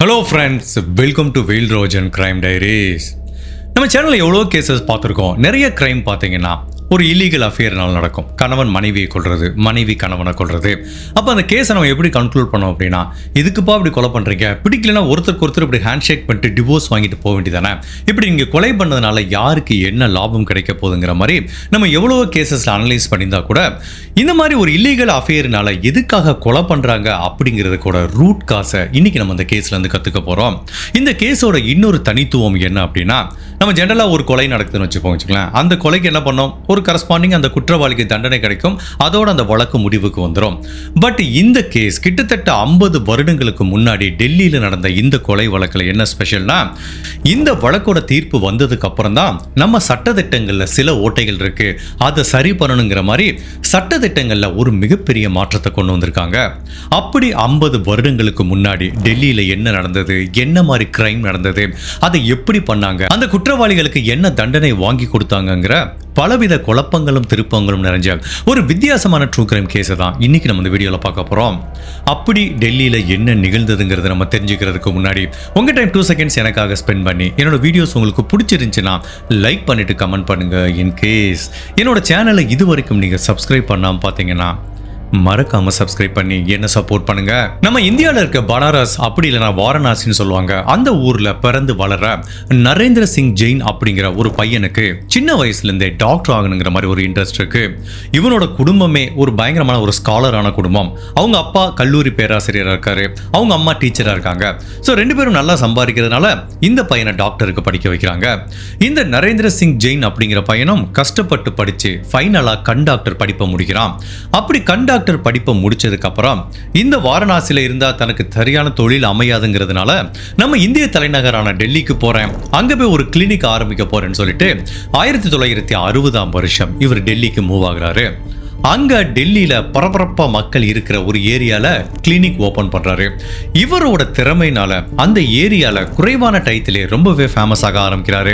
Hello friends, welcome to வெயில் ரோஜ் and crime diaries. நம்ம சேனலில் எவ்வளோ கேசஸ் பார்த்துருக்கோம். நிறைய கிரைம் பார்த்தீங்கன்னா ஒரு இல்லீகல் அஃபேர்னால நடக்கும். கணவன் மனைவியை கொள்வது, மனைவி கணவனை கொள்வது. அப்போ அந்த கேஸை நம்ம எப்படி கன்க்ளூட் பண்ணோம் அப்படின்னா, இதுக்குப்பா இப்படி கொலை பண்ணுறீங்க, பிடிக்கலன்னா ஒருத்தருக்கு ஒருத்தர் இப்படி ஹேண்ட் ஷேக் பண்ணிட்டு டிவோர்ஸ் வாங்கிட்டு போக வேண்டியதானே, இப்படி நீங்கள் கொலை பண்ணதுனால யாருக்கு என்ன லாபம் கிடைக்க போகுதுங்கிற மாதிரி நம்ம எவ்வளோ கேசஸில் அனலைஸ் பண்ணியிருந்தா கூட இந்த மாதிரி ஒரு இல்லீகல் அஃபேர்னால எதுக்காக கொலை பண்ணுறாங்க அப்படிங்கிறது கூட ரூட் காசை இன்னைக்கு நம்ம அந்த கேஸ்லேருந்து கற்றுக்க போகிறோம். இந்த கேஸோட இன்னொரு தனித்துவம் என்ன அப்படின்னா, நம்ம ஜென்ரலாக ஒரு கொலை நடக்குதுன்னு வச்சுக்கோங்களேன். அந்த கொலைக்கு என்ன பண்ணோம், ஒரு கரஸ்பாண்டிங் அந்த குற்றவாளிக்கு தண்டனை கிடைக்கும், அதோட அந்த வழக்கு முடிவுக்கு வந்துடும். பட் இந்த கேஸ் கிட்டத்தட்ட 50 வருடங்களுக்கு முன்னாடி டெல்லியில் நடந்த இந்த கொலை வழக்கில் என்ன ஸ்பெஷல்னா, இந்த வழக்கோட தீர்ப்பு வந்ததுக்கு அப்புறம் தான் நம்ம சட்டத்திட்டங்களில் சில ஓட்டைகள் இருக்கு, அதை சரி பண்ணணுங்கிற மாதிரி சட்டத்திட்டங்களில் ஒரு மிகப்பெரிய மாற்றத்தை கொண்டு வந்திருக்காங்க. அப்படி 50 வருடங்களுக்கு முன்னாடி டெல்லியில் என்ன நடந்தது, என்ன மாதிரி கிரைம் நடந்தது, அதை எப்படி பண்ணாங்க, அந்த குற்றவாளிகளுக்கு என்ன தண்டனை வாங்கி கொடுத்தாங்கிற பலவித குழப்பங்களும் திருப்பங்களும் நிறைஞ்ச ஒரு வித்தியாசமான ட்ரூ கிரைம் கேஸை தான் இன்னைக்கு நம்ம இந்த வீடியோவில் பார்க்க போகிறோம். அப்படி டெல்லியில் என்ன நிகழ்ந்ததுங்கிறத நம்ம தெரிஞ்சுக்கிறதுக்கு முன்னாடி உங்கள் டைம் 2 செகண்ட்ஸ் எனக்காக ஸ்பெண்ட் பண்ணி என்னோட வீடியோஸ் உங்களுக்கு பிடிச்சிருந்துச்சுன்னா லைக் பண்ணிட்டு கமெண்ட் பண்ணுங்க. இன் கேஸ் என்னோட சேனலை இது வரைக்கும் நீங்கள் சப்ஸ்கிரைப் பண்ணாமல் பார்த்தீங்கன்னா மறக்காம சப்ஸ்கிரைப் பண்ணி என்ன சப்போர்ட் பண்ணுங்க. நம்ம இந்தியாவில் இருக்க பனாரஸ், அப்படி இல்லைனா வாரணாசின்னு சொல்லுவாங்க, அந்த ஊர்ல பிறந்து வளர நரேந்திர சிங் ஜெயின் அப்படிங்கிற ஒரு பையனுக்கு சின்ன வயசுல இருந்தே டாக்டர் ஆகணுங்கிற மாதிரி ஒரு இன்ட்ரெஸ்ட் இருக்கு. இவனோட குடும்பமே ஒரு பயங்கரமான ஒரு ஸ்காலரான குடும்பம். அவங்க அப்பா கல்லூரி பேராசிரியராக இருக்காரு, அவங்க அம்மா டீச்சரா இருக்காங்க. ஸோ 2 பேரும் நல்லா சம்பாதிக்கிறதுனால இந்த பையனை டாக்டருக்கு படிக்க வைக்கிறாங்க. இந்த நரேந்திர சிங் ஜெயின் அப்படிங்கிற பையனும் கஷ்டப்பட்டு படிச்சு ஃபைனலா கண் டாக்டர் படிப்பை முடிக்கிறான். அப்படி கண் டாக்டர் படிப்பை முடிச்சதுக்கு அப்புறம் இந்த வாரணாசியில இருந்தா தனக்கு சரியான தொழில் அமையாதுங்கிறதுனால நம்ம இந்திய தலைநகரான டெல்லிக்கு போறேன், அங்க போய் ஒரு கிளினிக் ஆரம்பிக்க போறேன்னு சொல்லிட்டு 1960ஆம் வருஷம் இவர் டெல்லிக்கு மூவ் ஆகுறாரு. அங்க டெல்லியில பரபரப்பா மக்கள் இருக்கிற ஒரு ஏரியால கிளினிக் ஓபன் பண்றாரு. இவரோட திறமையினால அந்த ஏரியால குறைவான டைத்திலே ரொம்பவே ஃபேமஸ் ஆக ஆரம்பிக்கிறாரு.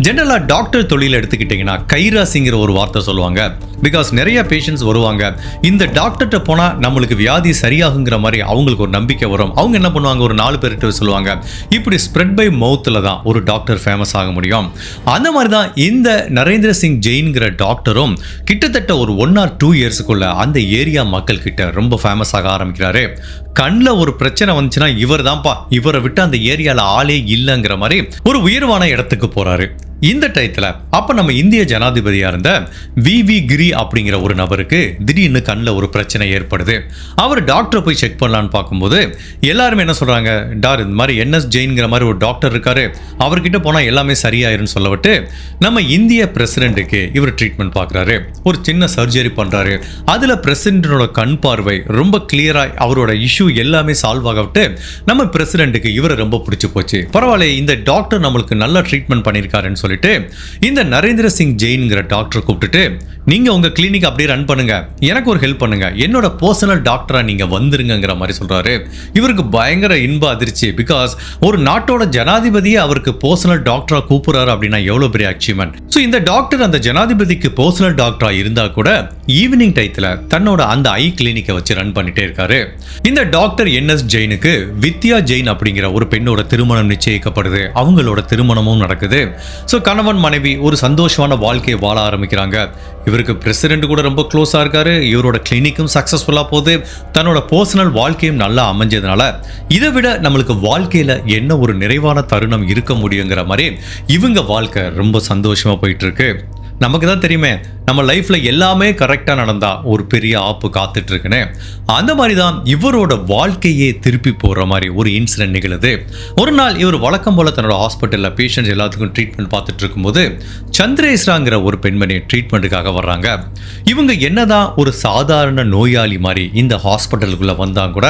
ஜெனரலா டாக்டர் தொழில் எடுத்துக்கிட்டீங்கன்னா கைராசிங்கிற ஒரு வார்த்தை சொல்லுவாங்க. பிகாஸ் நிறைய பேஷண்ட்ஸ் வருவாங்க, இந்த டாக்டர்கிட்ட போனா நம்மளுக்கு வியாதி சரியாகுங்கிற மாதிரி அவங்களுக்கு ஒரு நம்பிக்கை வரும். அவங்க என்ன பண்ணுவாங்க, ஒரு 4 பேர்கிட்ட சொல்லுவாங்க. இப்படி ஸ்ப்ரெட் பை மவுத்ல தான் ஒரு டாக்டர் ஃபேமஸ் ஆக முடியும். அந்த மாதிரி தான் இந்த நரேந்திர சிங் ஜெயின்கிற டாக்டரும் கிட்டத்தட்ட ஒரு 1 or 2 இயர்ஸுக்குள்ள அந்த ஏரியா மக்கள் கிட்ட ரொம்ப ஃபேமஸ் ஆக ஆரம்பிக்கிறாரு. கண்ணில் ஒரு பிரச்சனை வந்துச்சுன்னா இவர் தான்ப்பா, இவரை விட்டு அந்த ஏரியால ஆளே இல்லைங்கிற மாதிரி ஒரு உயர்வான இடத்துக்கு போறாரு. இந்த டயத்துல அப்ப நம்ம இந்திய ஜனாதிபதியா இருந்த வி கிரி அப்படிங்கிற ஒரு நபருக்கு திடீர்னு கண்ணில் ஒரு பிரச்சனை ஏற்படுது. அவர் டாக்டரை போய் செக் பண்ணலான்னு பார்க்கும்போது எல்லாருமே என்ன சொல்றாங்க, இந்த மாதிரி NS ஜெயின்ங்கிற மாதிரி ஒரு டாக்டர் இருக்காரு, அவர்கிட்ட போனா எல்லாமே சரியாயிருன்னு சொல்லவிட்டு நம்ம இந்திய பிரசிடென்ட்டுக்கு இவர் ட்ரீட்மெண்ட் பார்க்குறாரு. ஒரு சின்ன சர்ஜரி பண்றாரு. அதுல பிரசிடென்ட்டோட கண் பார்வை ரொம்ப கிளியரா, அவரோட இஷ்யூ எல்லாமே சால்வ் ஆகவிட்டு நம்ம பிரசிடென்ட்டுக்கு இவரை ரொம்ப பிடிச்சு போச்சு. பரவாயில்ல, இந்த டாக்டர் நம்மளுக்கு நல்ல ட்ரீட்மெண்ட் பண்ணியிருக்காருன்னு சொல்லிட்டு இந்த நரேந்திர சிங் ஜெயின்ங்கிற டாக்டர் கூப்பிட்டுட்டு, நீங்க உங்க கிளினிக் அப்படியே ரன் பண்ணுங்க, எனக்கு ஒரு ஹெல்ப் பண்ணுங்க, என்னோட பர்சனல் டாக்டரா நீங்க வந்துருங்கிற மாதிரி சொல்றாரு. இவருக்கு பயங்கர இன்ப அதிர்ச்சி. பிகாஸ் ஒரு நாட்டோட ஜனாதிபதியே அவருக்கு பர்சனல் டாக்டரா கூப்பிடுறாரு அப்படின்னா எவ்வளவு பெரிய அச்சீவ்மெண்ட். ஸோ இந்த டாக்டர் அந்த ஜனாதிபதிக்கு பர்சனல் டாக்டரா இருந்தா கூட ஈவினிங் டைத்துல தன்னோட அந்த ஐ கிளினிக்கை வச்சு ரன் பண்ணிட்டே இருக்காரு. இந்த டாக்டர் NS ஜெயினுக்கு வித்யா ஜெயின் அப்படிங்கிற ஒரு பெண்ணோட திருமணம் நிச்சயிக்கப்படுது. அவங்களோட திருமணமும் நடக்குது. ஸோ கணவன் மனைவி ஒரு சந்தோஷமான வாழ்க்கையை வாழ ஆரம்பிக்கிறாங்க. இவருக்கு பிரசிடென்ட் கூட ரொம்ப க்ளோஸா இருக்காரு. இவரோட கிளினிக்கும் சக்சஸ்ஃபுல்லா போகுது. தன்னோட பர்சனல் வாழ்க்கையும் நல்லா அமைஞ்சதுனால இதை விட நம்மளுக்கு வாழ்க்கையில என்ன ஒரு நிறைவான தருணம் இருக்க முடியுங்கிற மாதிரி இவங்க வாழ்க்கை ரொம்ப சந்தோஷமா போயிட்டு இருக்கு. நமக்கு தான் தெரியுமே, நம்ம லைஃப்ல எல்லாமே கரெக்டா நடந்தா ஒரு பெரிய ஆப்பு காத்துட்டு இருக்குன்னு. அந்த மாதிரி தான் இவரோட வாழ்க்கையே திருப்பி போற மாதிரி ஒரு இன்சிடென்ட் நிகழுது. ஒரு நாள் இவர் வழக்கம் போல தன்னோட ஹாஸ்பிட்டல்ல பேஷண்ட்ஸ் எல்லாத்துக்கும் ட்ரீட்மெண்ட் பார்த்துட்டு இருக்கும்போது சந்திரேஸ்வராங்கிற ஒரு பெண்மணி ட்ரீட்மெண்ட்டுக்காக வர்றாங்க. இவங்க என்னதான் ஒரு சாதாரண நோயாளி மாதிரி இந்த ஹாஸ்பிட்டலுக்குள்ள வந்தா கூட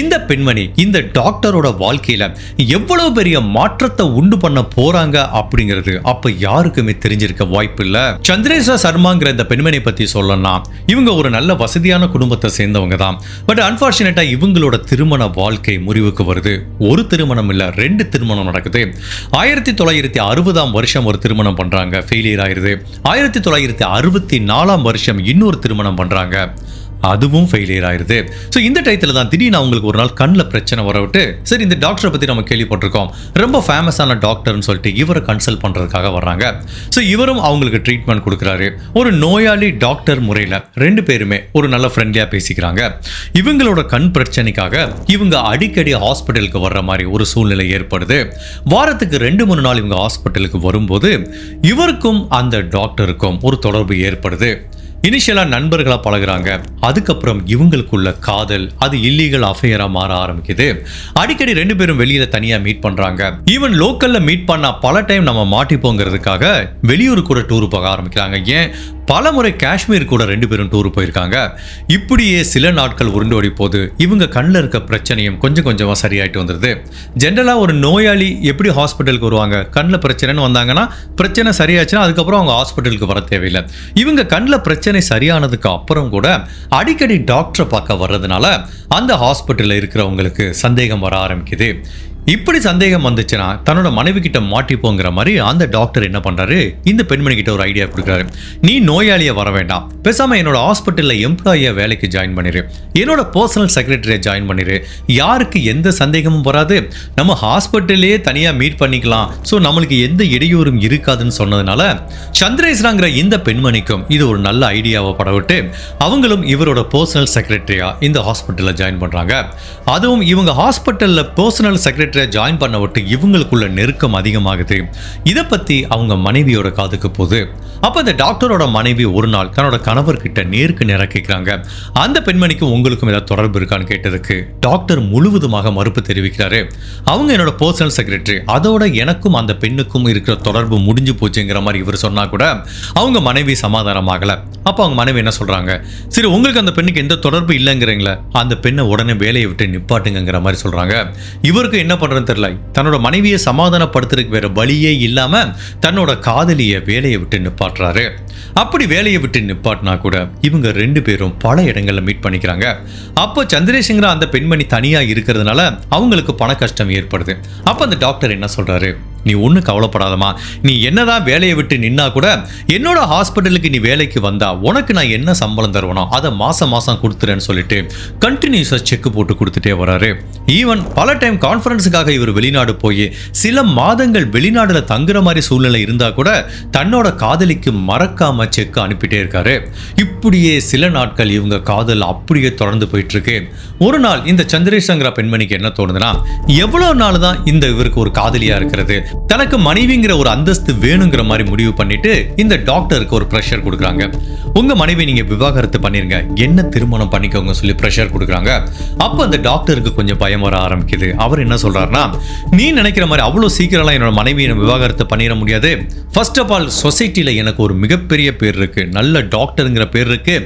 இந்த பெண்மணி இந்த டாக்டரோட வாழ்க்கையில எவ்வளவு பெரிய மாற்றத்தை உண்டு பண்ண போறாங்க அப்படிங்கிறது அப்ப யாருக்குமே தெரிஞ்சிருக்க வாய்ப்பு இல்ல. சந்திரேஸ்வர சர்மாங்கிற இந்த பெண்மணி பத்தி சொல்லலாம், இவங்க ஒரு நல்ல வசதியான குடும்பத்தை சேர்ந்தவங்க தான். பட் அன்பார்ச்சுனேட்டா இவங்களோட திருமண வாழ்க்கை முறிவுக்கு வருது. ஒரு திருமணம் இல்ல, 2 திருமணம் நடக்குது. 1960ஆம் வருஷம் ஒரு திருமணம் பண்றாங்க, ஃபெயிலியர் ஆயிருது. 1964ஆம் வருஷம் இன்னொரு திருமணம் பண்றாங்க. அதுவும் ஃபெயிலியர் ஆயிருது. ஸோ இந்த டயத்தில் தான் திடீர்னு அவங்களுக்கு ஒரு நாள் கண்ணில் பிரச்சனை வரவிட்டு, சரி இந்த டாக்டரை பற்றி நம்ம கேள்விப்பட்டிருக்கோம், ரொம்ப ஃபேமஸான டாக்டர்னு சொல்லிட்டு இவரை கன்சல்ட் பண்ணுறதுக்காக வர்றாங்க. ஸோ இவரும் அவங்களுக்கு ட்ரீட்மெண்ட் கொடுக்குறாரு. ஒரு நோயாளி டாக்டர் முறையில் 2 பேருமே ஒரு நல்ல ஃப்ரெண்ட்லியாக பேசிக்கிறாங்க. இவங்களோட கண் பிரச்சனைக்காக இவங்க அடிக்கடி ஹாஸ்பிட்டலுக்கு வர்ற மாதிரி ஒரு சூழ்நிலை ஏற்படுது. வாரத்துக்கு 2-3 நாள் இவங்க ஹாஸ்பிட்டலுக்கு வரும்போது இவருக்கும் அந்த டாக்டருக்கும் ஒரு தொடர்பு ஏற்படுது. இனிஷியலா நண்பர்களா பழகுறாங்க. அதுக்கப்புறம் இவங்களுக்குள்ள காதல், அது இல்லீகல் அஃபேரா மாற ஆரம்பிக்குது. அடிக்கடி 2 பேரும் வெளியில தனியா மீட் பண்றாங்க. ஈவன் லோக்கல்ல மீட் பண்ணா பல டைம் நம்ம மாட்டிப்போங்கிறதுக்காக வெளியூர் கூட டூர் போக ஆரம்பிக்கிறாங்க. ஏன் பல முறை காஷ்மீர் கூட 2 பேரும் டூர் போயிருக்காங்க. இப்படியே சில நாட்கள் உருண்டோடி போது இவங்க கண்ணில் இருக்க பிரச்சனையும் கொஞ்சம் கொஞ்சமா சரியாயிட்டு வந்துருது. ஜென்ரலா ஒரு நோயாளி எப்படி ஹாஸ்பிட்டலுக்கு வருவாங்க, கண்ணில் பிரச்சனைன்னு வந்தாங்கன்னா பிரச்சனை சரியாச்சுன்னா அதுக்கப்புறம் அவங்க ஹாஸ்பிட்டலுக்கு வர தேவையில்லை. இவங்க கண்ணில் பிரச்சனை சரியானதுக்கு அப்புறம் கூட அடிக்கடி டாக்டரை பார்க்க வர்றதுனால அந்த ஹாஸ்பிட்டலில் இருக்கிறவங்களுக்கு சந்தேகம் வர ஆரம்பிக்குது. இப்படி சந்தேகம் வந்துச்சுன்னா தன்னோட மனைவி கிட்ட மாட்டிப்போங்கிற மாதிரி அந்த டாக்டர் என்ன பண்றாரு, இந்த பெண்மணி கிட்ட ஒரு ஐடியா கொடுக்குறாரு. நீ நோயாளியை வர வேண்டாம், பேசாம என்னோட ஹாஸ்பிட்டல்ல எம்ப்ளாயியா வேலைக்கு ஜாயின் பண்ணிரு, என்னோட பர்சனல் செக்ரட்டரியை ஜாயின் பண்ணிரு, யாருக்கு எந்த சந்தேகமும் வராது, நம்ம ஹாஸ்பிட்டல்லே தனியா மீட் பண்ணிக்கலாம், ஸோ நம்மளுக்கு எந்த இடையூறும் இருக்காதுன்னு சொன்னதுனால சந்திரேஸ்வராங்கிற இந்த பெண்மணிக்கும் இது ஒரு நல்ல ஐடியாவை படவிட்டு அவங்களும் இவரோட பர்சனல் செக்ரட்டரியா இந்த ஹாஸ்பிட்டல்ல ஜாயின் பண்றாங்க. அதுவும் இவங்க ஹாஸ்பிட்டல்ல பர்சனல் செக்ரட்டரி ஜாயின் பண்ண விட்டு இவங்களுக்குள்ள நெருக்கம் அதிகமாகுது. இதை பத்தி அவங்க மனைவியோட காதுக்கு போகுது. அப்ப இந்த டாக்டரோட மனைவி ஒரு நாள் தன்னோட கணவர்கிட்ட நேருக்கு நேராக கேட்கிறாங்க, அந்த பெண்மணிக்கும் உங்களுக்கும் ஏதாவது தொடர்பு இருக்கான்னு கேட்டதுக்கு டாக்டர் முழுவதுமாக மறுப்பு தெரிவிக்கிறாரு. அவங்க என்னோட பர்சனல் செக்ரட்டரி, அதோட எனக்கும் அந்த பெண்ணுக்கும் இருக்கிற தொடர்பு முடிஞ்சு போச்சுங்கிற மாதிரி இவர் சொன்னா கூட அவங்க மனைவி சமாதானமாகல. அப்போ அவங்க மனைவி என்ன சொல்றாங்க, சரி உங்களுக்கு அந்த பெண்ணுக்கு எந்த தொடர்பு இல்லைங்கிறீங்களே, அந்த பெண்ணை உடனே வேலையை விட்டு நிப்பாட்டுங்கிற மாதிரி சொல்றாங்க. இவருக்கு என்ன பண்றதுன்னு தெரியல. தன்னோட மனைவியை சமாதானப்படுத்துறதுக்கு வேற வழியே இல்லாம தன்னோட காதலியை வேலையை விட்டு நிப்பாட்டுறாரு. அப்படி வேலையை விட்டு நிப்பாட்டினா கூட இவங்க 2 பேரும் பல இடங்கள்ல மீட் பண்ணிக்கிறாங்க. அப்போ சந்திரேஷ்ங்கிற அந்த பெண்மணி தனியா இருக்கிறதுனால அவங்களுக்கு பண கஷ்டம் ஏற்படுது. அப்ப அந்த டாக்டர் என்ன சொல்றாரு, நீ ஒன்றும் கவலைப்படாதமா, நீ என்னதான் வேலையை விட்டு நின்னா கூட என்னோட ஹாஸ்பிட்டலுக்கு நீ வேலைக்கு வந்தா உனக்கு நான் என்ன சம்பளம் தருவனோ அதை மாசம் மாசம் கொடுத்துறேன்னு சொல்லிட்டு கண்டினியூஸா செக் போட்டு கொடுத்துட்டே வராரு. ஈவன் பல டைம் கான்ஃபரன்ஸுக்காக இவர் வெளிநாடு போய் சில மாதங்கள் வெளிநாடுல தங்குற மாதிரி சூழ்நிலை இருந்தா கூட தன்னோட காதலிக்கு மறக்காம செக் அனுப்பிட்டே இருக்காரு. இப்படியே சில நாட்கள் இவங்க காதல் அப்படியே தொடர்ந்து போயிட்டு இருக்கு. ஒரு நாள் இந்த சந்திரேஷ்ங்கிற பெண்மணிக்கு என்ன தோணுதுன்னா, எவ்வளவு நாள் தான் இந்த இவருக்கு ஒரு காதலியா இருக்கிறது, தனக்கு மனைவிங்கிற ஒரு அந்தஸ்து வேணுங்கிற மாதிரி முடிவு பண்ணிட்டு இந்த டாக்டருக்கு ஒரு பிரஷர் கொடுக்குறாங்க. உங்க மனைவி நீங்க விவாகரத்து பண்ணிருங்க, என்ன திருமணம் பண்ணிக்கோங்க சொல்லி பிரஷர் கொடுக்குறாங்க. அப்ப அந்த டாக்டருக்கு கொஞ்சம் பயம் வர ஆரம்பிக்குது. அவர் என்ன சொல்றாருன்னா, நீ நினைக்கிற மாதிரி அவ்வளவு சீக்கிரம்லாம் என்னோட மனைவியை விவாகரத்து பண்ணிட முடியாது. ஃபர்ஸ்ட் ஆஃப் ஆல் சொசைட்டில எனக்கு ஒரு மிகப்பெரிய பேர் இருக்கு, நல்ல டாக்டருங்கிற பேர் இருக்கு.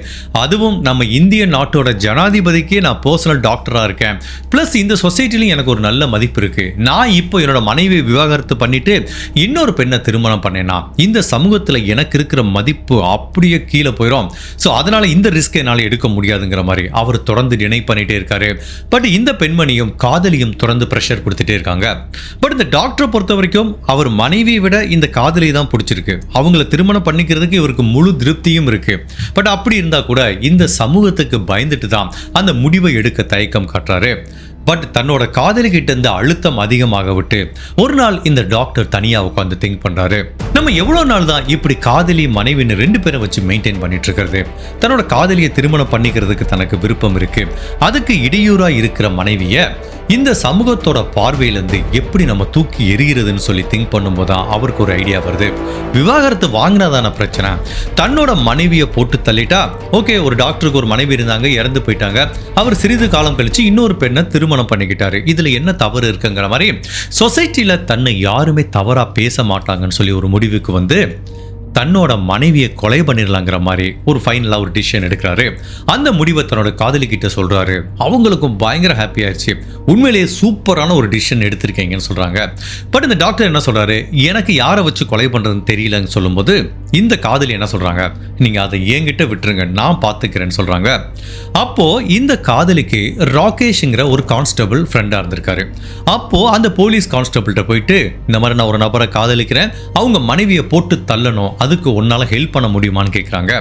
அதுவும் நம்ம இந்திய நாட்டோட ஜனாதிபதிக்கே நான் பர்சனல் டாக்டரா இருக்கேன். பிளஸ் இந்த சொசைட்டிலையும் எனக்கு ஒரு நல்ல மதிப்பு இருக்கு. நான் இப்போ என்னோட மனைவி விவாகரத்து பண்ணிட்டு இன்னொரு பெண்ணை திருமணம் பண்ணேன்னா இந்த சமூகத்துல எனக்கு இருக்கிற மதிப்பு அப்படியே கீழே போயிடும். ஸோ அதனால இந்த ரிஸ்க் என்னால் எடுக்க முடியாதுங்கிற மாதிரி அவர் தொடர்ந்து டினை பண்ணிட்டே இருக்காரு. பட் இந்த பெண்மணியும் காதலியும் தொடர்ந்து பிரஷர் கொடுத்துட்டே இருக்காங்க. பட் இந்த டாக்டரை பொறுத்த வரைக்கும் அவர் மனைவியை விட இந்த காதலி தான் பிடிச்சிருக்கு. அவங்கள திருமணம் பண்ணிக்கிறதுக்கு இவருக்கு முழு திருப்தியும் இருக்கு. பட் அப்படி இருந்தா கூட இந்த சமூகத்துக்கு பயந்துட்டு தான் அந்த முடிவை எடுக்க தயக்கம் காட்டுறாரு. பட் தன்னோட காதலி கிட்ட இருந்து அழுத்தம் அதிகமாக விட்டு ஒரு நாள் இந்த டாக்டர் தனியா உட்காந்து திங்க் பண்றாரு, நம்ம எவ்வளவு நாள் தான் இப்படி காதலி மனைவின்னு 2 பேரை வச்சு மெயின்டைன் பண்ணிட்டு இருக்கிறது. தன்னோட காதலியை திருமணம் பண்ணிக்கிறதுக்கு தனக்கு விருப்பம் இருக்கு. அதுக்கு இடையூறா இருக்கிற மனைவிய இந்த சமூகத்தோட பார்வையிலிருந்து எப்படி நம்ம தூக்கி எறிகிறதுன்னு சொல்லி திங்க் பண்ணும்போது தான் அவருக்கு ஒரு ஐடியா வருது. விவாகரத்து வாங்கினாதான பிரச்சனை, தன்னோட மனைவியை போட்டு தள்ளிட்டா ஓகே. ஒரு டாக்டருக்கு ஒரு மனைவி இருந்தாங்க, இறந்து போயிட்டாங்க. அவர் சிறிது காலம் கழிச்சு இன்னொரு பெண்ணை திருமணம் பண்ணிக்கிட்டாரு. இதுல என்ன தவறு இருக்குங்கிற மாதிரி சொசைட்டில தன்னை யாருமே தவறா பேச மாட்டாங்கன்னு சொல்லி ஒரு முடிவுக்கு வந்து தன்னோட மனைவியை கொலை பண்ணிடலாங்கிற மாதிரி ஒரு ஃபைனலாக ஒரு டிசிஷன் எடுக்கிறாரு. அந்த முடிவை தன்னோட காதலி கிட்ட சொல்றாரு. அவங்களுக்கும் பயங்கர ஹாப்பி ஆயிடுச்சு. உண்மையிலேயே சூப்பரான ஒரு டிசிஷன் எடுத்திருக்கீங்கன்னு சொல்றாங்க. பட் இந்த டாக்டர் என்ன சொல்றாரு, எனக்கு யாரை வச்சு கொலை பண்றதுன்னு தெரியலன்னு சொல்லும்போது இந்த காதலி என்ன சொல்றாங்க, நீங்க அதை என்கிட்ட விட்டுருங்க, நான் பார்த்துக்கிறேன்னு சொல்றாங்க. அப்போ இந்த காதலிக்கு ராகேஷ்ங்கிற ஒரு கான்ஸ்டபிள் ஃப்ரெண்டா இருந்திருக்காரு. அப்போ அந்த போலீஸ் கான்ஸ்டபிள்கிட்ட போயிட்டு இந்த மாதிரி நான் ஒரு நபரை காதலிக்கிறேன், அவங்க மனைவியை போட்டு தள்ளணும், அதுக்கு உன்னால ஹெல்ப் பண்ண முடியுமான்னு கேட்குறாங்க.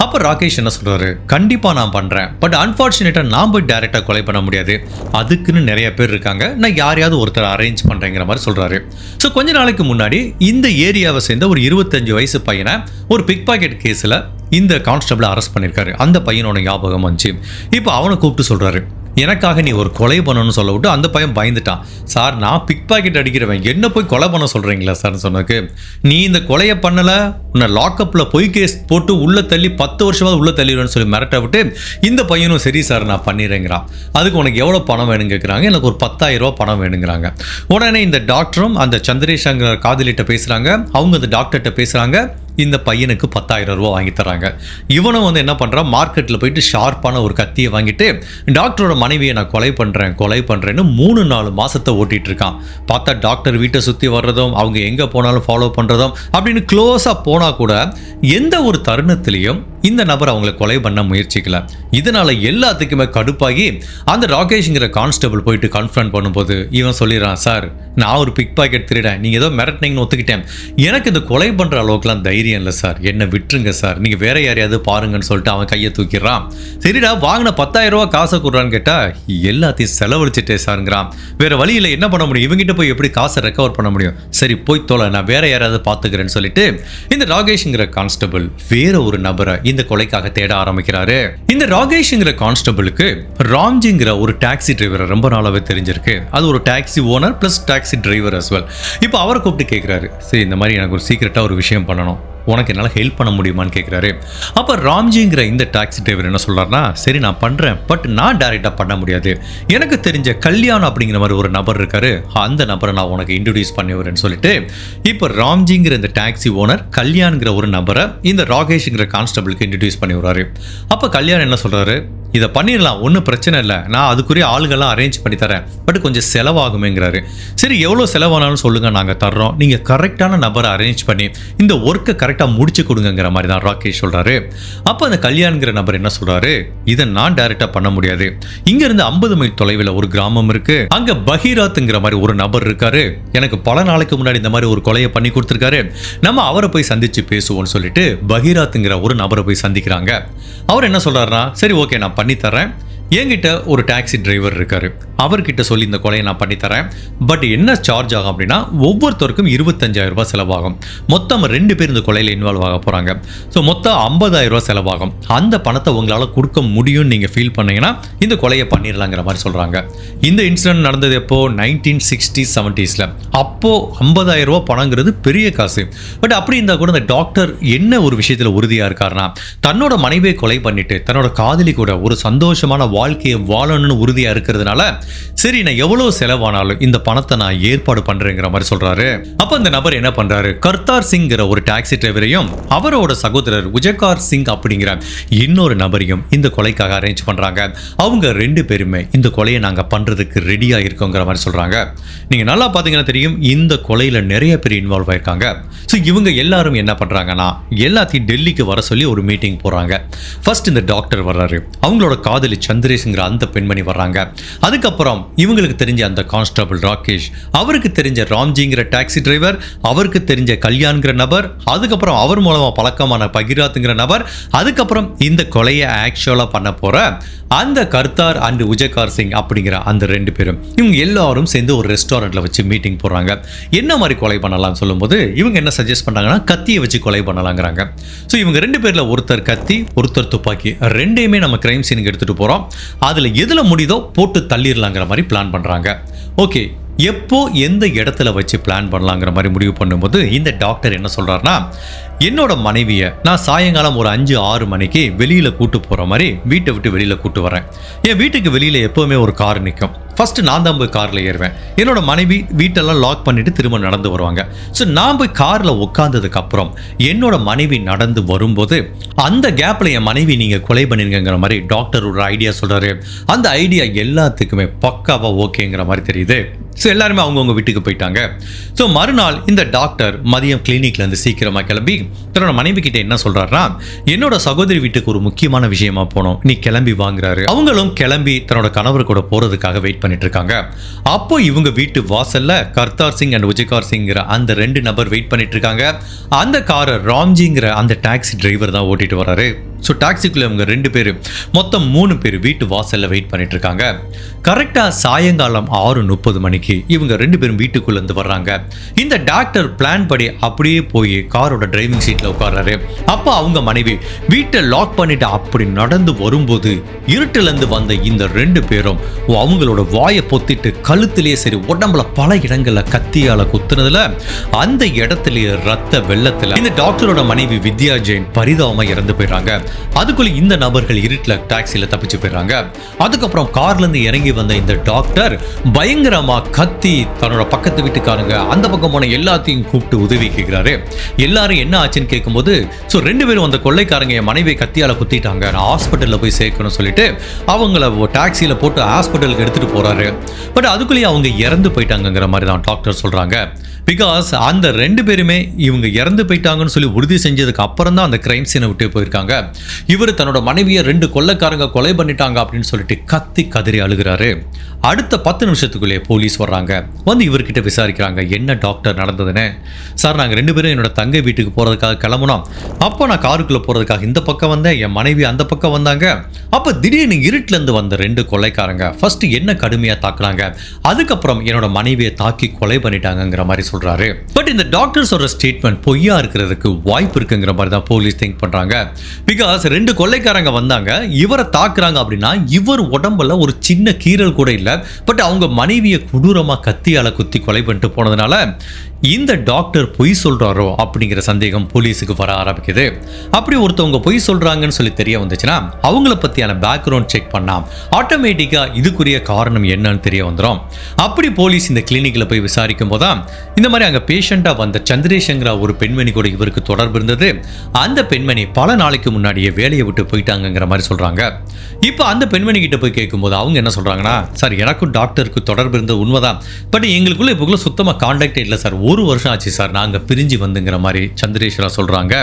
அப்போ ராகேஷ் என்ன சொல்றாரு, கண்டிப்பா நான் பண்றேன், பட் அன்பார்ச்சுனேட்டா நான் போய் டைரக்டா கொலை பண்ண முடியாது, அதுக்குன்னு நிறைய பேர் இருக்காங்க, நான் யாரையாவது ஒருத்தர் அரேஞ்ச் பண்றேங்கிற மாதிரி சொல்றாரு. ஸோ கொஞ்ச நாளைக்கு முன்னாடி இந்த ஏரியாவை சேர்ந்த ஒரு 25 வயசு பையனை ஒரு பிக் பாக்கெட் கேஸில் இந்த கான்ஸ்டபிள் அரெஸ்ட் பண்ணியிருக்காரு. அந்த பையனோட ஞாபகம் வந்துச்சு. இப்போ அவனை கூப்பிட்டு சொல்றாரு, எனக்காக நீ ஒரு கொலை பண்ணணும்னு சொல்ல விட்டு அந்த பையன் பயந்துட்டான். சார், நான் பிக் பாக்கெட் அடிக்கிறவன், என்ன போய் கொலை பண்ண சொல்கிறீங்களா சார்னு சொன்னதுக்கு, நீ இந்த கொலையை பண்ணலை, உன்னை லாக்கப்பில் பொய் கேஸ் போட்டு உள்ளே தள்ளி 10 வருஷமாவது உள்ளே தள்ளிடுவேன்னு சொல்லி மிரட்ட விட்டு இந்த பையனும் சரி சார் நான் பண்ணிடுறேங்கிறான். அதுக்கு உனக்கு எவ்வளோ பணம் வேணும்னு கேட்குறாங்க. எனக்கு ஒரு 10,000 ரூபா பணம் வேணுங்கிறாங்க. உடனே இந்த டாக்டரும் அந்த சந்திரேஷங்கிற காதலிட்ட பேசுகிறாங்க. அவங்க அந்த டாக்டர்கிட்ட பேசுகிறாங்க. இந்த பையனுக்கு 10,000 ரூபா வாங்கி தராங்க. இவனும் வந்து என்ன பண்ணுறான், மார்க்கெட்டில் போயிட்டு ஷார்ப்பான ஒரு கத்தியை வாங்கிட்டு டாக்டரோட மனைவியை நான் கொலை பண்ணுறேன்னு 3-4 மாதத்தை ஓட்டிகிட்டு இருக்கான். பார்த்தா டாக்டர் வீட்டை சுற்றி வர்றதும் அவங்க எங்கே போனாலும் ஃபாலோ பண்ணுறதும் அப்படின்னு க்ளோஸாக போனால் கூட எந்த ஒரு தருணத்திலையும் இந்த நபர் அவங்களை கொலை பண்ண முயற்சிக்கல. இதனால எல்லாத்துக்குமே கடுப்பாகி அந்த ராகேஷ்ங்கிற கான்ஸ்டபிள் போயிட்டு கன்ஃபரண்ட் பண்ணும்போது இவன் சொல்லிடுறான், சார் நான் ஒரு பிக் பாக்கெட் திருடேன், நீங்கள் ஏதோ மிரட்டினீங்கன்னு ஒத்துக்கிட்டேன், எனக்கு இந்த கொலை பண்ணுற அளவுக்குலாம் தைரியம் இல்லை சார், என்னை விட்டுருங்க சார், நீங்கள் வேற யாரையாவது பாருங்கன்னு சொல்லிட்டு அவன் கையை தூக்கிடுறான். சரிடா, வாங்கின 10,000 ரூபா காசை கொடுறான்னு கேட்டால் எல்லாத்தையும் செலவழிச்சிட்டே சாருங்கிறான். வேற வழியில் என்ன பண்ண முடியும், இவங்கிட்ட போய் எப்படி காசை ரெக்கவர் பண்ண முடியும், சரி போய் தோலை, நான் வேற யாராவது பார்த்துக்கிறேன்னு சொல்லிட்டு இந்த ராகேஷ்ங்கிற கான்ஸ்டபிள் வேற ஒரு நபரை இந்த கொலைக்காக தேட ஆரம்பிக்கிறாரு. இந்த ராகேஷ்ங்கிற கான்ஸ்டபிளுக்கு ராம்ஜிங்கிற ஒரு டாக்ஸி டிரைவரை ரொம்ப நாளாவே தெரிஞ்சிருக்கு. அது ஒரு taxi owner plus taxi driver as well. இப்போ அவரை கூப்பிட்டு கேட்குறாரு, சரி இந்த மாதிரி எனக்கு ஒரு சீக்கிரட்டாக ஒரு விஷயம் பண்ணணும், உனக்கு என்னால் ஹெல்ப் பண்ண முடியுமான்னு கேட்குறாரு. அப்போ ராம்ஜிங்கிற இந்த டாக்ஸி டிரைவர் என்ன சொல்கிறாருன்னா, சரி நான் பண்ணுறேன், பட் நான் டைரெக்டாக பண்ண முடியாது, எனக்கு தெரிஞ்ச கல்யாணம் அப்படிங்கிற மாதிரி ஒரு நபர் இருக்காரு, அந்த நபரை நான் உனக்கு இன்ட்ரடியூஸ் பண்ணி வரேன்னு சொல்லிட்டு இப்போ ராம்ஜிங்கிற இந்த டாக்ஸி ஓனர் கல்யாண்ங்கிற ஒரு நபரை இந்த ராகேஷ்ங்கிற கான்ஸ்டபிளுக்கு இன்ட்ரடியூஸ் பண்ணி வர்றாரு. அப்போ கல்யாணம் என்ன சொல்கிறாரு, இதை பண்ணிடலாம், ஒன்றும் பிரச்சனை இல்லை, நான் அதுக்குரிய ஆளுகள்லாம் அரேஞ்ச் பண்ணி தரேன், பட் கொஞ்சம் செலவாகுமேங்கிறாரு. சரி எவ்வளோ செலவானாலும் சொல்லுங்கள், நாங்கள் தர்றோம், நீங்கள் கரெக்டான நபரை அரேஞ்ச் பண்ணி இந்த ஒர்க்கை கரெக்டாக முடிச்சு கொடுங்கிற மாதிரி தான் ராகேஷ் சொல்கிறாரு. அப்போ அந்த கல்யாண்ங்கிற நபர் என்ன சொல்கிறாரு, இதை நான் டைரெக்டாக பண்ண முடியாது, இங்கேருந்து 50 மைல் தொலைவில் ஒரு கிராமம் இருக்கு, அங்கே பஹீராத்துங்கிற மாதிரி ஒரு நபர் இருக்காரு, எனக்கு பல நாளைக்கு முன்னாடி இந்த மாதிரி ஒரு கொலையை பண்ணி கொடுத்துருக்காரு, நம்ம அவரை போய் சந்திச்சு பேசுவோம்னு சொல்லிட்டு பஹீராத்துங்கிற ஒரு நபரை போய் சந்திக்கிறாங்க. அவர் என்ன சொல்கிறாருன்னா, சரி ஓகே நான் பண்ணி தரேன், என்கிட்ட ஒரு டாக்ஸி டிரைவர் இருக்காரு, அவர்கிட்ட சொல்லி இந்த கொலையை நான் பண்ணித்தரேன், பட் என்ன சார்ஜ் ஆகும் அப்படின்னா ஒவ்வொருத்தருக்கும் 25,000 ரூபாய் செலவாகும், மொத்தம் 2 பேர் இந்த கொலையில் இன்வால்வ் ஆக போகிறாங்க, ஸோ மொத்தம் 50,000 ரூபாய் செலவாகும், அந்த பணத்தை உங்களால் கொடுக்க முடியும்னு நீங்கள் ஃபீல் பண்ணீங்கன்னா இந்த கொலையை பண்ணிடலாங்கிற மாதிரி சொல்கிறாங்க. இந்த இன்சிடென்ட் நடந்தது எப்போ, 1960s 70s. அப்போது 50,000 ரூபாய் பணங்கிறது பெரிய காசு. பட் அப்படி இருந்தால் கூட இந்த டாக்டர் என்ன ஒரு விஷயத்தில் உறுதியாக இருக்காருன்னா, தன்னோட மனைவியை கொலை பண்ணிட்டு தன்னோட காதலி கூட ஒரு சந்தோஷமான வாழ்க்கையை வாழணும்னு உறுதியாக இருக்கிறதுனால சரி நான் எவ்வளவு செலவானாலும் இந்த பணத்தை நான் ஏற்பாடு பண்றேங்கிற மாதிரி சொல்றாரு. அப்ப இந்த நபர் என்ன பண்றாரு, கர்த்தார் சிங்கிற ஒரு டாக்ஸி டிரைவரையும் அவரோட சகோதரர் உஜகார் சிங் அப்படிங்கிற இன்னொரு நபரையும் இந்த கொலைக்காக அரேஞ்ச் பண்றாங்க. அவங்க 2 பேருமே இந்த கொலையை நாங்க பண்றதுக்கு ரெடியா இருக்கோங்கிற மாதிரி சொல்றாங்க. நீங்க நல்லா பாத்தீங்கன்னா தெரியும், இந்த கொலையில நிறைய பேர் இன்வால்வ் ஆயிருக்காங்க. ஸோ இவங்க எல்லாரும் என்ன பண்றாங்கன்னா எல்லாத்தையும் டெல்லிக்கு வர சொல்லி ஒரு மீட்டிங் போறாங்க. ஃபர்ஸ்ட் இந்த டாக்டர் வர்றாரு, அவங்களோட காதலி சந்திரேஷ்ங்கிற அந்த பெண்மணி வர்றாங்க. அதுக்கப்புறம் இவங்களுக்கு தெரிஞ்ச அந்த கான்ஸ்டபிள் ராகேஷ், அவருக்கு தெரிஞ்ச ராம்ஜிங்கிற டாக்ஸி டிரைவர், அவருக்கு தெரிஞ்ச கல்யாண்ங்கிற நபர், அதுக்கப்புறம் அவர் மூலமா பழக்கமான பகிராத்துங்கிற நபர், அதுக்கப்புறம் இந்த கொலையை ஆக்சுவலா பண்ண போற அந்த கர்த்தார் அண்ட் உஜகார் சிங் அப்படிங்கிற அந்த 2 பேரும் இவங்க எல்லாரும் சேர்ந்து ஒரு ரெஸ்டாரண்ட்ல வச்சு மீட்டிங் போடுறாங்க. என்ன மாதிரி கொலை பண்ணலாம்னு சொல்லும்போது இவங்க என்ன சஜஸ்ட் பண்றாங்கன்னா கத்தியை வச்சு கொலை பண்ணலாங்கிறாங்க. ஸோ இவங்க 2 பேர்ல ஒருத்தர் கத்தி ஒருத்தர் துப்பாக்கி, 2யுமே நம்ம கிரைம் சீனுக்கு எடுத்துட்டு போறோம், அதுல எதுல முடியுதோ போட்டு தள்ளிடலாங்கிற மாதிரி பிளான் பண்றாங்க. ஓகே, எப்போ எந்த இடத்துல வச்சு பிளான் பண்ணலாங்கிற மாதிரி முடிவு பண்ணும்போது இந்த டாக்டர் என்ன சொல்றாருன்னா, என்னோட மனைவியை நான் சாயங்காலம் ஒரு 5-6 மணிக்கு வெளியில கூட்டு போற மாதிரி வீட்டை விட்டு வெளியில கூட்டு வரேன். என் வீட்டுக்கு வெளியில எப்பவுமே ஒரு கார் நிற்கும். ஃபர்ஸ்ட் நான் தான் போய் கார்ல ஏறுவேன், என்னோட மனைவி வீட்டெல்லாம் லாக் பண்ணிட்டு திரும்ப நடந்து வருவாங்க. ஸோ நான் போய் கார்ல உட்காந்ததுக்கு அப்புறம் என்னோட மனைவி நடந்து வரும்போது அந்த கேப்ல என் மனைவி நீங்க கொலை பண்ணிருங்கிற மாதிரி டாக்டர் ஒரு ஐடியா சொல்றாரு. அந்த ஐடியா எல்லாத்துக்குமே பக்காவா ஓகேங்கிற மாதிரி தெரியுது. ஸோ எல்லாருமே அவங்கவுங்க வீட்டுக்கு போயிட்டாங்க. ஸோ மறுநாள் இந்த டாக்டர் மதியம் கிளினிக்லேருந்து சீக்கிரமாக கிளம்பி தன்னோட மனைவி கிட்ட என்ன சொல்கிறாருன்னா, என்னோட சகோதரி வீட்டுக்கு ஒரு முக்கியமான விஷயமா போனோம், நீ கிளம்பி வாங்குறாரு. அவங்களும் கிளம்பி தன்னோட கணவர் கூட போகிறதுக்காக வெயிட் பண்ணிட்டு இருக்காங்க. அப்போ இவங்க வீட்டு வாசல்ல கர்த்தார் சிங் அண்ட் விஜய்கார் சிங்கிற அந்த 2 நபர் வெயிட் பண்ணிட்டு இருக்காங்க. அந்த காரை ராம்ஜிங்கிற அந்த டாக்ஸி டிரைவர் தான் ஓட்டிட்டு வராரு. ஸோ டாக்ஸிக்குள்ள இவங்க 2 பேர் மொத்தம் 3 பேர் வீட்டு வாசல்ல வெயிட் பண்ணிட்டு இருக்காங்க. கரெக்டாக சாயங்காலம் 6:30 மணிக்கு இவங்க 2 பேரும் வீட்டுக்குள்ள இருந்து வர்றாங்க. இந்த டாக்டர் பிளான் படி அப்படியே போய் காரோட டிரைவிங் சீட்ல உட்கார்றாரு. அப்போ அவங்க மனைவி வீட்டை லாக் பண்ணிட்டு அப்படி நடந்து வரும்போது இருட்டுல இருந்து வந்த இந்த 2 பேரும் அவங்களோட வாயை பொத்திட்டு கழுத்திலேயே சரி உடம்புல பல இடங்கள்ல கத்தியால குத்துனதுல அந்த இடத்துலயே ரத்த வெள்ளத்துல இந்த டாக்டரோட மனைவி வித்யா ஜெயின் பரிதாபமா இறந்து போயிடுறாங்க. அதுக்குள்ள இந்த நபர்கள் இருட்டில் டாக்ஸில தப்பிச்சு போயிடுறாங்க. அதுக்கப்புறம் கார்ல இருந்து இறங்கி வந்த இந்த டாக்டர் பயங்கரமா கத்தி தன்னோட பக்கத்து வீட்டுக்காரங்க அந்த பக்கம் போன எல்லாத்தையும் கூப்பிட்டு உதவி கேட்கிறாரு. எல்லாரும் என்ன ஆச்சுன்னு கேட்கும்போது, ஸோ 2 பேரும் அந்த கொள்ளைக்காரங்க என் மனைவியை கத்தியால குத்திட்டாங்க, நான் ஹாஸ்பிட்டலில் போய் சேர்க்கணும்னு சொல்லிட்டு அவங்கள டாக்ஸியில் போட்டு ஹாஸ்பிட்டலுக்கு எடுத்துட்டு போறாரு. பட் அதுக்குள்ளேயே அவங்க இறந்து போயிட்டாங்கிற மாதிரி தான் டாக்டர் சொல்றாங்க. பிகாஸ் அந்த 2 பேருமே இவங்க இறந்து போயிட்டாங்கன்னு சொல்லி உறுதி செஞ்சதுக்கு அப்புறம் தான் அந்த கிரைம் சீனை விட்டு போயிருக்காங்க. இவர் தன்னோட மனைவியை 2 கொள்ளைக்காரங்க கொலை பண்ணிட்டாங்க அப்படின்னு சொல்லிட்டு கத்தி கதறி அழுகிறாரு. அடுத்த 10 நிமிஷத்துக்குள்ளே போலீஸ் வர்றாங்க. வந்து இவர்கிட்ட விசாரிக்கிறாங்க, என்ன டாக்டர் நடந்ததுன்னு. சார், நாங்கள் 2 பேரும் என்னோட தங்கை வீட்டுக்கு போகிறதுக்காக கிளம்புனோம். அப்போ நான் காருக்குள்ளே போகிறதுக்காக இந்த பக்கம் வந்தேன், என் மனைவி அந்த பக்கம் வந்தாங்க. அப்போ திடீர்னு இருட்டிலேருந்து வந்த 2 கொள்ளைக்காரங்க ஃபர்ஸ்ட் என்ன கடுமையாக தாக்குனாங்க, அதுக்கப்புறம் என்னோட மனைவியை தாக்கி கொலை பண்ணிட்டாங்கிற மாதிரி சொல்றாரு. பட் இந்த டாக்டர் சொல்ற ஸ்டேட்மெண்ட் பொய்யா இருக்கிறதுக்கு வாய்ப்பு இருக்குங்கிற மாதிரி தான் போலீஸ் திங்க் பண்றாங்க. பிகாஸ் 2 கொள்ளைக்காரங்க வந்தாங்க, இவரை தாக்குறாங்க அப்படின்னா இவர் உடம்புல ஒரு சின்ன கீறல் கூட இல்லை. பட் அவங்க மனைவியை கொடூரமா கத்தியால குத்தி கொலை பண்ணிட்டு போனதுனால இந்த டாக்டர் பொய் சொல்றாரோ அப்படிங்கிற சந்தேகம் போலீஸுக்கு வர ஆரம்பிக்குது. அப்படி ஒருத்தவங்க பொய் சொல்றாங்கன்னு சொல்லி தெரிய வந்துச்சுன்னா அவங்கள பத்தியான பேக்ரவுண்ட் செக் பண்ணா ஆட்டோமேட்டிக்கா இதுக்குரிய காரணம் என்னன்னு தெரிய வந்துடும். அப்படி போலீஸ் இந்த கிளினிக்ல போய் விசாரிக்கும் போதுதான் இந்த மாதிரி அங்க பேஷண்டா வந்த சந்திரேஷ்ங்கிற ஒரு பெண்மணி கூட இவருக்கு தொடர்பு இருந்தது. அந்த பெண்மணி பல நாளைக்கு முன்னாடியே வேலையை விட்டு போயிட்டாங்கிற மாதிரி சொல்றாங்க. இப்போ அந்த பெண்மணி கிட்ட போய் கேட்கும்போது அவங்க என்ன சொல்றாங்கன்னா, சார் எனக்கும் டாக்டருக்கு தொடர்பு இருந்தது உண்மைதான், பட் எங்களுக்குள்ள இப்போ சுத்தமாக கான்டாக்டே இல்லை சார், 1 வருஷம் ஆச்சு சார் நாங்கள் பிரிஞ்சு வந்துங்கிற மாதிரி சந்திரேஸ்வரா சொல்றாங்க.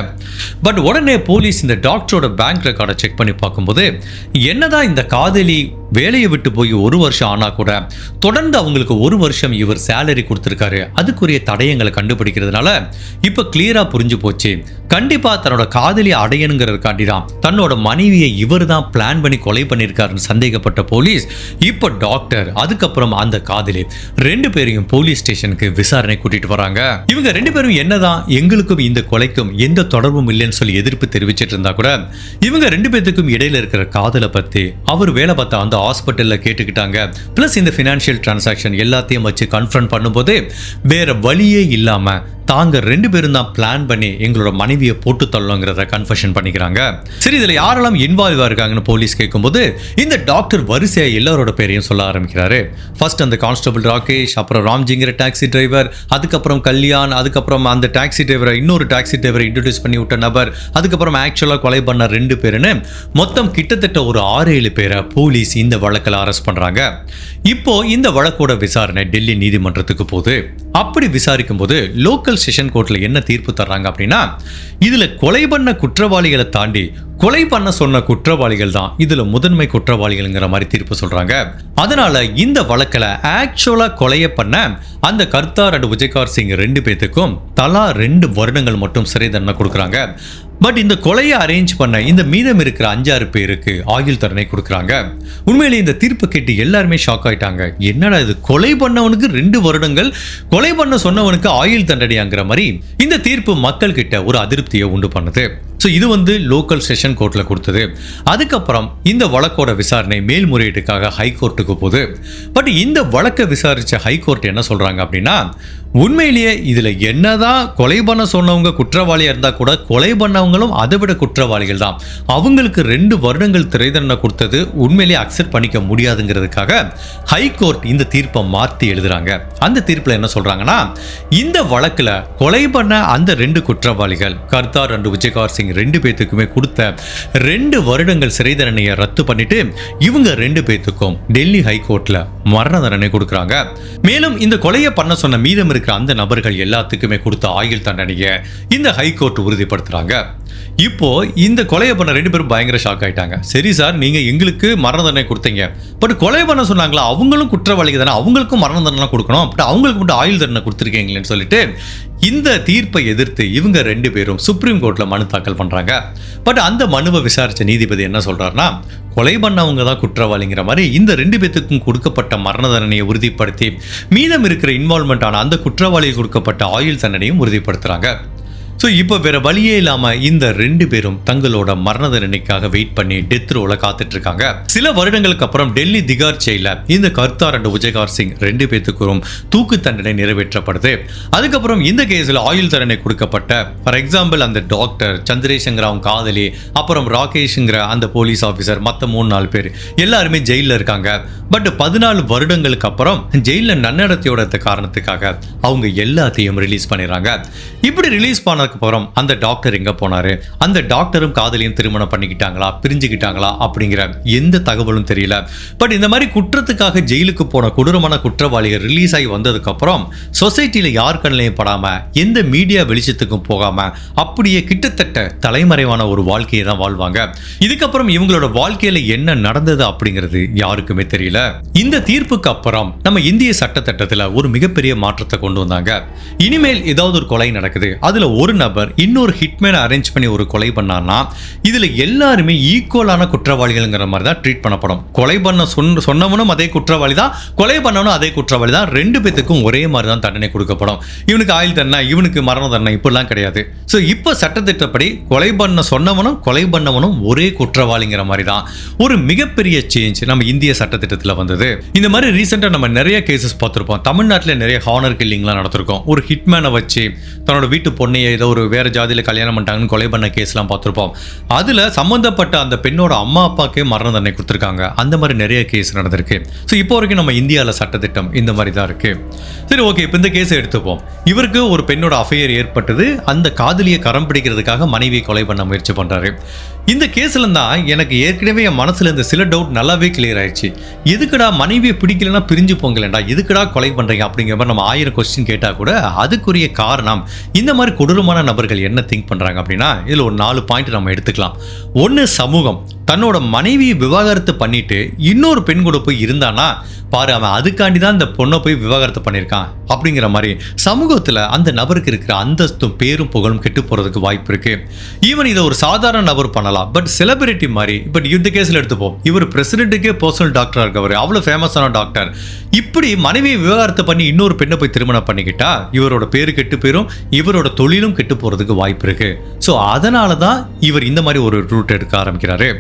பட் உடனே போலீஸ் இந்த டாக்டரோட பேங்க் ரெக்கார்டை செக் பண்ணி பார்க்கும்போது என்னதான் இந்த காதலி வேலையை விட்டு போய் 1 வருஷம் ஆனா கூட தொடர்ந்து அவங்களுக்கு 1 வருஷம் இவர் சேலரி கொடுத்துருக்காரு. அதுக்குரிய தடயங்களை கண்டுபிடிக்கிறதுனால இப்ப கிளியரா புரிஞ்சு போச்சு, கண்டிப்பா தன்னோட காதலி அடையணுங்கிறதுக்காண்டி தான் தன்னோட மனைவியை இவர் தான் பிளான் பண்ணி கொலை பண்ணியிருக்காருன்னு சந்தேகப்பட்ட போலீஸ் இப்போ டாக்டர் அதுக்கப்புறம் அந்த காதலி 2 பேரையும் போலீஸ் ஸ்டேஷனுக்கு விசாரணை கூட்டிட்டு வராங்க. இவங்க 2 பேரும் என்னதான் எங்களுக்கும் இந்த கொலைக்கும் எந்த தொடர்பும் இல்லைன்னு சொல்லி எதிர்ப்பு தெரிவிச்சிட்டு இருந்தா கூட இவங்க 2 பேத்துக்கும் இடையில இருக்கிற காதலை பத்தி அவர் வேலை பார்த்த அந்த ஹாஸ்பிட்டல்ல கேட்டுக்கிட்டாங்க. பிளஸ் இந்த ஃபினான்ஷியல் டிரான்சாக்ஷன் எல்லாத்தையும் வச்சு கன்ஃபர்ம் பண்ணும்போது வேற வழியே இல்லாம தாங்க 2 பேரும் தான் பிளான் பண்ணி எங்களோட மனைவியை போட்டு தள்ளோங்கிறத கன்ஃபெஷன் பண்ணிக்கிறாங்க. சரி, இதுல யாரெல்லாம் இன்வால்வ் இருக்காங்கன்னு போலீஸ் கேட்கும்போது இந்த டாக்டர் வரிசையா எல்லாரோட பேரையும் சொல்ல ஆரம்பிக்கிறாரு. ஃபர்ஸ்ட் அந்த கான்ஸ்டபிள் ராகேஷ், அப்புறம் ராம்ஜிங்கிற டாக்ஸி டிரைவர், அதுக்கப்புறம் கல்யாண், அதுக்கப்புறம் அந்த டாக்ஸி டிரைவரை இன்னொரு டாக்ஸி டிரைவரை இன்ட்ரோடியூஸ் பண்ணி விட்ட நபர், அதுக்கப்புறம் ஆக்சுவலா கொலை பண்ண 2 பேருன்னு மொத்தம் கிட்டத்தட்ட ஒரு 6-7 பேரை போலீஸ் இந்த வழக்கில் அரெஸ்ட் பண்றாங்க. இப்போ இந்த வழக்கோட விசாரணை டெல்லி நீதிமன்றத்துக்கு போகுது. அப்படி விசாரிக்கும் போது லோக்கல் செஷன் கோர்ட்ல என்ன தீர்ப்பு தர்றாங்க அப்படின்னா, இதுல கொலை பண்ண குற்றவாளிகளை தாண்டி கொலை பண்ண சொன்ன குற்றவாளிகள் தான் இதுல முதன்மை குற்றவாளிகள்ங்கிற மாதிரி தீர்ப்பு சொல்றாங்க. அதனால இந்த வழக்கில் ஆக்சுவலா கொலையை பண்ண அந்த கர்த்தார் அண்ட் விஜய்கார் சிங் 2 பேத்துக்கும் தலா 2 வருடங்கள் மட்டும் சிறை தண்டனை கொடுக்குறாங்க. பட் இந்த கொலையை அரேஞ்ச் பண்ண இந்த மீதம் இருக்கிற 5-6 பேருக்கு ஆயுள் தண்டனை கொடுக்குறாங்க. உண்மையிலேயே இந்த தீர்ப்பு கேட்டு எல்லாருமே ஷாக் ஆயிட்டாங்க. என்னடா இது, கொலை பண்ணவனுக்கு 2 வருடங்கள், கொலை பண்ண சொன்னவனுக்கு ஆயுள் தண்டனையாங்கிற மாதிரி இந்த தீர்ப்பு மக்கள் கிட்ட ஒரு அதிருப்தியை உண்டு பண்ணுது. ஸோ இது லோக்கல் செஷன் கோர்ட்டில் கொடுத்தது. அதுக்கப்புறம் இந்த வழக்கோட விசாரணை மேல்முறையீட்டுக்காக ஹைகோர்ட்டுக்கு போகுது. பட் இந்த வழக்கை விசாரித்த ஹைகோர்ட் என்ன சொல்கிறாங்க அப்படின்னா, உண்மையிலேயே இதில் என்னதான் கொலை பண்ண சொன்னவங்க குற்றவாளியாக இருந்தால் கூட கொலை பண்ணவங்களும் அதை விட குற்றவாளிகள் தான், அவங்களுக்கு 2 வருடங்கள் திரை தண்டனை கொடுத்தது உண்மையிலேயே அக்செப்ட் பண்ணிக்க முடியாதுங்கிறதுக்காக ஹைகோர்ட் இந்த தீர்ப்பை மாற்றி எழுதுறாங்க. அந்த தீர்ப்பில் என்ன சொல்கிறாங்கன்னா, இந்த வழக்கில் கொலை பண்ண அந்த 2 குற்றவாளிகள் கர்த்தார் அண்ட் விஜய்கார் சிங் 2 பேத்துக்குமே கொடுத்த 2 வருடங்கள் சிறை தண்டனையை ரத்து பண்ணிட்டு இவங்க 2 பேத்துக்கும் டெல்லி ஹைகோர்ட்ல மரண தண்டனை கொடுக்குறாங்க. மேலும் இந்த கொலையை பண்ண சொன்ன மீதம் இருக்கிற அந்த நபர்கள் எல்லாத்துக்குமே கொடுத்த ஆயுள் தண்டனையை இந்த ஹைகோர்ட் உறுதிப்படுத்துறாங்க. இப்போ இந்த கொலையை பண்ண 2 பேரும் பயங்கர ஷாக் ஆயிட்டாங்க. சரி சார், நீங்க எங்களுக்கு மரண தண்டனை கொடுத்தீங்க, பட் கொலை பண்ண சொன்னாங்களா அவங்களும் குற்றவாளிகள் தானே, அவங்களுக்கும் மரண தண்டனை கொடுக்கணும், பட் அவங்களுக்கு மட்டும் ஆயுள் தண்டனை கொடுத்துருக்கீங்களேன்னு சொல்லிட்டு இந்த தீர்ப்பை எதிர்த்து இவங்க 2 பேரும் சுப்ரீம் கோர்ட்ல மனு தாக்கல் பண்றாங்க. பட் அந்த மனுவை விசாரிச்ச நீதிபதி என்ன சொல்றாருன்னா, கொலை பண்ணவங்க தான் குற்றவாளிங்கிற மாதிரி இந்த 2 பேத்துக்கும் கொடுக்கப்பட்ட மரண தண்டனையை உறுதிப்படுத்தி மீதம் இருக்கிற இன்வால்மெண்ட் ஆன அந்த குற்றவாளிக்கு கொடுக்கப்பட்ட ஆயுள் தண்டனையும் உறுதிப்படுத்துறாங்க. ஸோ இப்போ வேற வழியே இல்லாமல் இந்த 2 பேரும் தங்களோட மரண தண்டனைக்காக வெயிட் பண்ணி டெத் ரோல காத்துட்டு இருக்காங்க. சில வருடங்களுக்கு அப்புறம் டெல்லி திகார் ஜெயில இந்த கர்த்தார் அண்ட் விஜயகார் சிங் 2 பேத்துக்கும் தூக்கு தண்டனை நிறைவேற்றப்படுது. அதுக்கப்புறம் இந்த கேஸில் ஆயுள் தண்டனை கொடுக்கப்பட்ட ஃபார் எக்ஸாம்பிள் அந்த டாக்டர் சந்திரேஷங்கிற அவங்க காதலி, அப்புறம் ராகேஷ்ங்கிற அந்த போலீஸ் ஆஃபீஸர், மற்ற 3-4 பேர் எல்லாருமே ஜெயிலில் இருக்காங்க. பட் 14 வருடங்களுக்கு அப்புறம் ஜெயிலில் நன்னடத்தையோட காரணத்துக்காக அவங்க எல்லாத்தையும் ரிலீஸ் பண்ணிடுறாங்க. இப்படி ரிலீஸ் பண்ண அப்புறம் அந்த டாக்டர் எங்க போனாரு, அந்த டாக்டரும் காதலியும் திருமணம் பண்ணிக்கிட்டாங்களா, பிரிஞ்சுக்கிட்டாங்களா அப்படிங்கிற எந்த தகவலும் தெரியல. பட் இந்த மாதிரி குற்றத்துக்காக ஜெயிலுக்கு போன கொடூரமான குற்றவாளிகள் ரிலீஸ் ஆகி வந்ததுக்கு அப்புறம் சொசைட்டில யார் கண்ணிலையும் படாம எந்த மீடியா வெளிச்சத்துக்கும் போகாம அப்படியே கிட்டத்தட்ட தலைமறைவான ஒரு வாழ்க்கையை தான் வாழ்வாங்க. இதுக்கப்புறம் இவங்களோட வாழ்க்கையில என்ன நடந்தது அப்படிங்கிறது யாருக்குமே தெரியல. இந்த தீர்ப்புக்கு அப்புறம் நம்ம இந்திய சட்டத்திட்டத்தில் ஒரு மிகப்பெரிய மாற்றத்தை கொண்டு வந்தாங்க. இனிமேல் ஏதாவது ஒரு கொலை நடக்குது, அதுல ஒரு நபர் இன்னொரு ஹிட்மேனை அரேஞ்ச் பண்ணி ஒரு கொலை பண்ணார்னா இதுல எல்லாருமே ஈக்குவலான குற்றவாளிகள்ங்கிற மாதிரி தான் ட்ரீட் பண்ணப்படும். கொலை பண்ண சொன்னவனும் அதே குற்றவாளி தான், கொலை பண்ணவனும் அதே குற்றவாளி தான், 2 பேத்துக்கும் ஒரே மாதிரி தான் தண்டனை கொடுக்கப்படும். இவனுக்கு ஆயுள் தண்டனை, இவனுக்கு மரண தண்டனை இப்படிலாம் கிடையாது. ஸோ இப்போ சட்டத்திட்டப்படி கொலை பண்ண சொன்னவனும் கொலை பண்ணவனும் ஒரே குற்றவாளிங்கிற மாதிரி தான் ஒரு மிகப்பெரிய சேஞ்ச் நம்ம இந்திய சட்டத்திட்டத்தில் வந்தது. இந்த மாதிரி ரீசெண்டாக நம்ம நிறைய கேசஸ் பார்த்துருப்போம். தமிழ்நாட்டில் நிறைய ஹானர் கில்லிங்லாம் நடத்திருக்கோம். ஒரு ஹிட்மேனை வச்சு தன்னோட வீட்டு பொண்ணையை ஏதோ ஒரு வேற ஜாதியில் கல்யாணம் பண்ணிட்டாங்கன்னு கொலை பண்ண கேஸ்லாம் பார்த்துருப்போம். அதில் சம்மந்தப்பட்ட அந்த பெண்ணோட அம்மா அப்பாக்கே மரண தண்டனை கொடுத்துருக்காங்க. அந்த மாதிரி நிறைய கேஸ் நடந்திருக்கு. ஸோ இப்போ வரைக்கும் நம்ம இந்தியாவில் சட்டத்திட்டம் இந்த மாதிரி தான் இருக்கு. சரி, ஓகே, இப்போ இந்த கேஸை எடுத்துப்போம். இவருக்கு ஒரு பெண்ணோட அஃபையர் ஏற்பட்டது, அந்த காதலியை கரம் பிடிக்கிறதுக்காக மனைவியை கொலை பண்ண முயற்சி பண்றாரு. இந்த கேஸ்ல தான் எனக்கு ஏற்கனவே என் மனசுல இருந்த சில டவுட் நல்லாவே கிளியர் ஆயிடுச்சு. எதுக்குடா மனைவியை பிடிக்கலன்னா பிரிஞ்சு போங்களேன்டா, எதுக்குடா கொலை பண்றீங்க அப்படிங்கிற மாதிரி நம்ம 1000 கொஸ்டின் கேட்டா கூட அதுக்குரிய காரணம் இந்த மாதிரி கொடூரமான நபர்கள் என்ன திங்க் பண்றாங்க அப்படின்னா இதுல ஒரு 4 பாயிண்ட் நம்ம எடுத்துக்கலாம். ஒன்று, சமூகம். தன்னோட மனைவியை விவாகரத்து பண்ணிட்டு இன்னொரு பெண் கூட போய் இருந்தானா பாரு, அவன் அதுக்காண்டி தான் இந்த பொண்ணை போய் விவாகரத்து பண்ணியிருக்கான் அப்படிங்கிற மாதிரி சமூகத்தில் அந்த நபருக்கு இருக்கிற அந்தஸ்தும் பேரும் புகழும் கெட்டு போகிறதுக்கு வாய்ப்பு இருக்கு. ஈவன் இதை ஒரு சாதாரண நபர் பண்ணலாம், பட் செலிபிரிட்டி மாதிரி இப்போ இந்த கேஸில் எடுத்துப்போம். இவர் பிரசிடென்ட்டுக்கே பர்சனல் டாக்டராக இருக்கவர், அவ்வளோ ஃபேமஸான டாக்டர். இப்படி மனைவியை விவாகரத்து பண்ணி இன்னொரு பெண்ணை போய் திருமணம் பண்ணிக்கிட்டா இவரோட பேரு கெட்டு போயிடும், இவரோட தொழிலும் கெட்டு போகிறதுக்கு வாய்ப்பு இருக்கு. ஸோ அதனால தான் இவர் இந்த மாதிரி ஒரு ரூட் எடுக்க ஆரம்பிக்கிறாரு.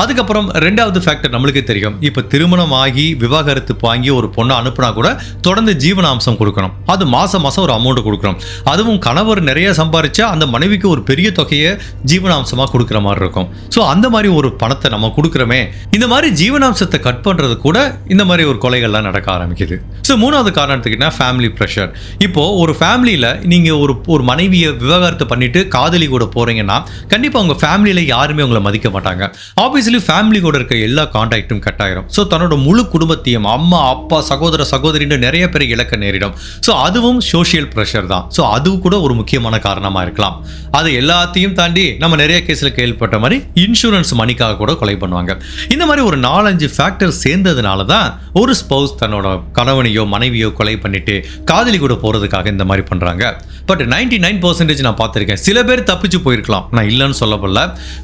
அதுக்கப்புறம் 2வது ஃபேக்டர் நம்மளுக்கே தெரியும். இப்போ திருமணம் ஆகி விவாகரத்து வாங்கி ஒரு பொண்ணை அனுப்புனா கூட தொடர்ந்து ஜீவனாம்சம் கொடுக்கணும். அது மாசம் ஒரு அமௌண்ட் கொடுக்கணும். அதுவும் கணவர் நிறைய சம்பாரிச்சா அந்த மனைவிக்கு ஒரு பெரிய தொகையை ஜீவனாம்சமாக கொடுக்குற மாதிரி இருக்கும். ஸோ அந்த மாதிரி ஒரு பணத்தை நம்ம கொடுக்குறோமே, இந்த மாதிரி ஜீவனாம்சத்தை கட் பண்ணுறது கூட இந்த மாதிரி ஒரு கொலைகள்லாம் நடக்க ஆரம்பிக்குது. ஸோ 3வது காரணத்துக்குன்னா ஃபேமிலி ப்ரெஷர். இப்போ ஒரு ஃபேமிலியில் நீங்கள் ஒரு மனைவியை விவாகரத்து பண்ணிட்டு காதலி கூட போறீங்கன்னா கண்டிப்பாக உங்கள் ஃபேமிலியில் யாருமே உங்களை மதிக்க மாட்டாங்க. ஆப்வியஸ்லி ஃபேமிலி கூட இருக்க எல்லா கான்டாக்டும் கட் ஆயிரும். ஸோ தன்னோட முழு குடும்பத்தையும் அம்மா அப்பா சகோதர சகோதரின்னு நிறைய பேர் இழக்க நேரிடும். ஸோ அதுவும் சோஷியல் ப்ரெஷர் தான். ஸோ அது கூட ஒரு முக்கியமான காரணமாக இருக்கலாம். அது எல்லாத்தையும் தாண்டி நம்ம நிறைய கேஸில் கேள்விப்பட்ட மாதிரி இன்சூரன்ஸ் மணிக்காக கூட கொலை பண்ணுவாங்க. இந்த மாதிரி ஒரு 4-5 ஃபேக்டர் சேர்ந்ததுனால தான் ஒரு ஸ்பௌஸ் தன்னோட கணவனையோ மனைவியோ கொலை பண்ணிட்டு காதலி கூட போகிறதுக்காக இந்த மாதிரி பண்ணுறாங்க. பட் 99% நான் பார்த்துருக்கேன். சில பேர் தப்பிச்சு போயிருக்கலாம், நான் இல்லைன்னு சொல்லப்படல.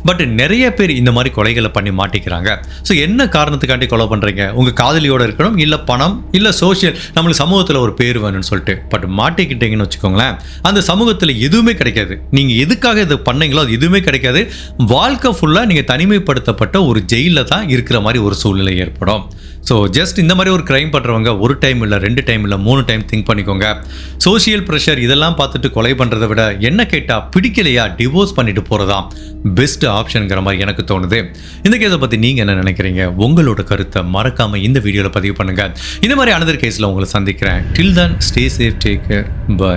பட் நிறைய பேர் இந்த மாதிரி கொலைகளை பண்ணி மாட்டிக்கிறாங்க. ஸோ என்ன காரணத்துக்காண்டி கொலை பண்ணுறீங்க? உங்கள் காதலியோட இருக்கணும், இல்லை பணம், இல்லை சோஷியல், நம்மளுக்கு சமூகத்தில் ஒரு பேர் வேணும்னு சொல்லிட்டு. பட் மாட்டிக்கிட்டீங்கன்னு வச்சுக்கோங்களேன், அந்த சமூகத்தில் எதுவுமே கிடைக்காது. நீங்கள் எதுக்காக இது பண்ணீங்களோ அது எதுவுமே கிடைக்காது. வாழ்க்கை ஃபுல்லாக நீங்கள் தனிமைப்படுத்தப்பட்ட ஒரு ஜெயிலில் தான் இருக்கிற மாதிரி ஒரு சூழ்நிலை ஏற்படும். ஸோ ஜஸ்ட் இந்த மாதிரி ஒரு கிரைம் பண்ணுறவங்க ஒரு டைம் இல்லை 2 டைம் இல்லை 3 டைம் திங்க் பண்ணிக்கோங்க. சோஷியல் ப்ரெஷர் இதெல்லாம் பார்த்துட்டு கொலை பண்ணுறதை விட என்ன கேட்டால் பிடிக்கலையா டிவோர்ஸ் பண்ணிட்டு போகிறதா பெஸ்ட் ஆப்ஷனுங்கிற மாதிரி எனக்கு தோணுது. இந்த கேஸை பற்றி நீங்கள் என்ன நினைக்கிறீங்க? உங்களோட கருத்தை மறக்காமல் இந்த வீடியோவில் பதிவு பண்ணுங்கள். இந்த மாதிரி அனதர் கேஸில் உங்களை சந்திக்கிறேன். Till then stay safe, take care, by.